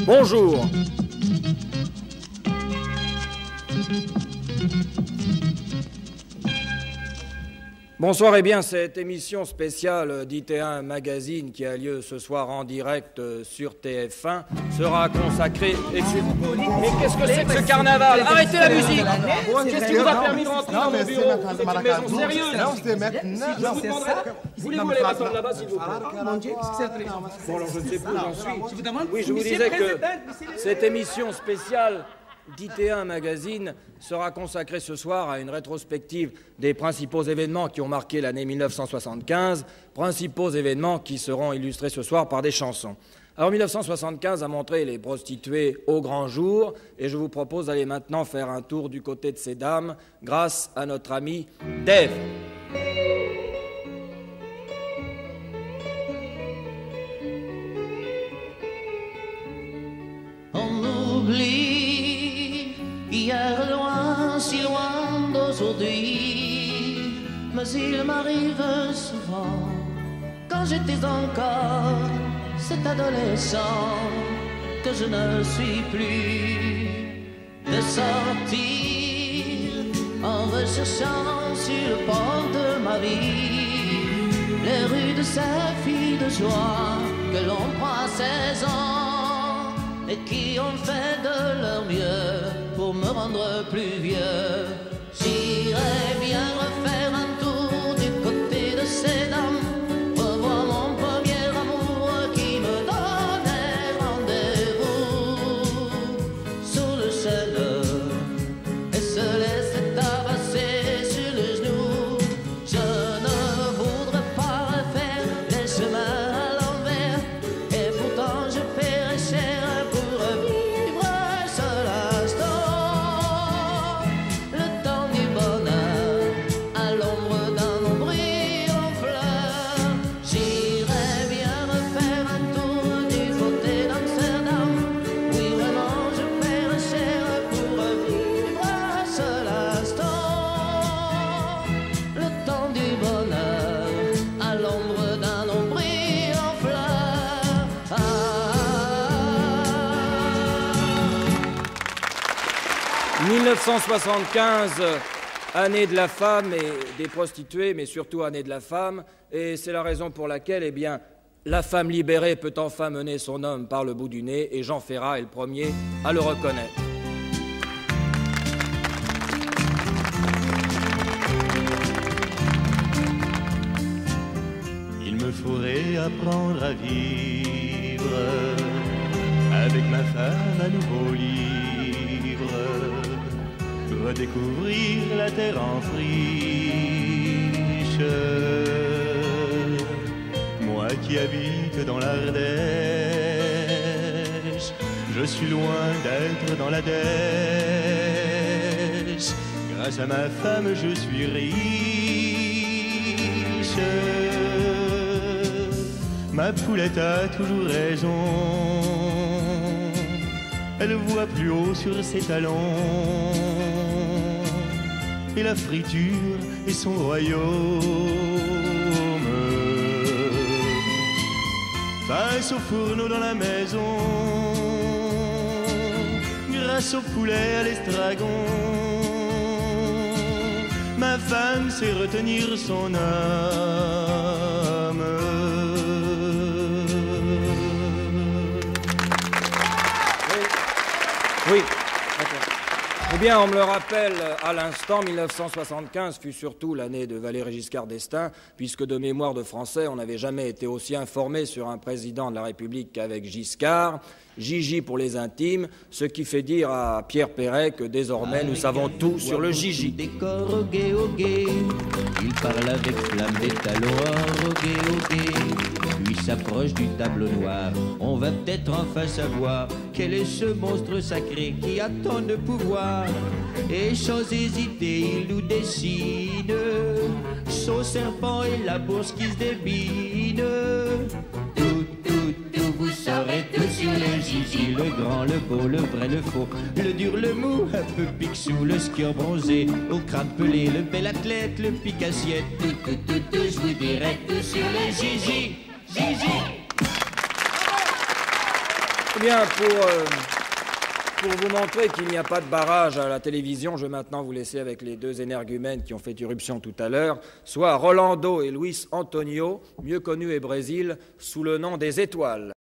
Bonjour. Bonsoir, et bien cette émission spéciale d'IT1 Magazine qui a lieu ce soir en direct sur TF1 sera consacrée... Mais qu'est-ce que c'est que ce carnaval? Arrêtez la musique! Qu'est-ce qui vous a permis de rentrer dans mon bureau? C'est une maison sérieuse! Je vous demanderai... Voulez-vous aller m'attendre là-bas, s'il vous plaît? Mon Dieu, qu'est-ce que c'est? Bon, alors je ne sais plus où j'en suis. Oui, je vous disais que cette émission spéciale d'IT1 Magazine sera consacrée ce soir à une rétrospective des principaux événements qui ont marqué l'année 1975, principaux événements qui seront illustrés ce soir par des chansons. Alors 1975 a montré les prostituées au grand jour et je vous propose d'aller maintenant faire un tour du côté de ces dames grâce à notre ami Dave. On oublie hier loin, si loin d'aujourd'hui, mais il m'arrive souvent, quand j'étais encore cet adolescent que je ne suis plus, de sortir en recherchant sur le port de ma vie les rues de ces filles de joie que l'on prend à 16 ans et qui ont fait de leur mieux pour me rendre plus vieux. J'irais bien refaire un tour du côté de ces dames, revoir mon premier amour qui me donnait rendez-vous sous le chêne et se laisser tabasser sur le genou. Je ne voudrais pas refaire les chemins à l'envers et pourtant je paierais cher pour vivre un seul instant. Le temps du bonheur à l'ombre d'un nombril en fleurs. J'irais bien refaire un tour du côté d'Amsterdam. Oui, vraiment, je paierais cher pour vivre un seul instant. Le temps du bonheur à l'ombre d'un nombril en fleurs. Ah. 1975, année de la femme et des prostituées, mais surtout année de la femme, et c'est la raison pour laquelle, eh bien, la femme libérée peut enfin mener son homme par le bout du nez, et Jean Ferrat est le premier à le reconnaître. Il me faudrait apprendre à vivre avec ma femme à nouveau libre, redécouvrir la terre en friche. Moi qui habite dans l'Ardèche, je suis loin d'être dans la dèche. Grâce à ma femme, je suis riche. Ma poulette a toujours raison, elle voit plus haut sur ses talons, et la friture est son royaume. Face au fourneau dans la maison, grâce au poulet à l'estragon, ma femme sait retenir son âme. Oui, d'accord. Eh bien, on me le rappelle à l'instant, 1975 fut surtout l'année de Valéry Giscard d'Estaing, puisque de mémoire de français, on n'avait jamais été aussi informé sur un président de la République qu'avec Giscard. Gigi pour les intimes, ce qui fait dire à Pierre Perret que désormais nous savons tout sur le Gigi. Décor au gué, il parle avec flamme des talons au gué, puis s'approche du tableau noir. On va peut-être enfin savoir quel est ce monstre sacré qui a tant de pouvoir. Et sans hésiter, il nous dessine son serpent et la bourse qui se débine. Tout, vous saurez tout sur le Gigi, le grand, le beau, le vrai, le faux, le dur, le mou, un peu picsou, le skieur bronzé, au crâne pelé, le bel athlète, le pic-assiette. Tout, je vous dirai tout sur le Gigi. Eh bien, pour vous montrer qu'il n'y a pas de barrage à la télévision, je vais maintenant vous laisser avec les deux énergumènes qui ont fait irruption tout à l'heure, soit Rolando et Luis Antonio, mieux connus au Brésil sous le nom des Étoiles.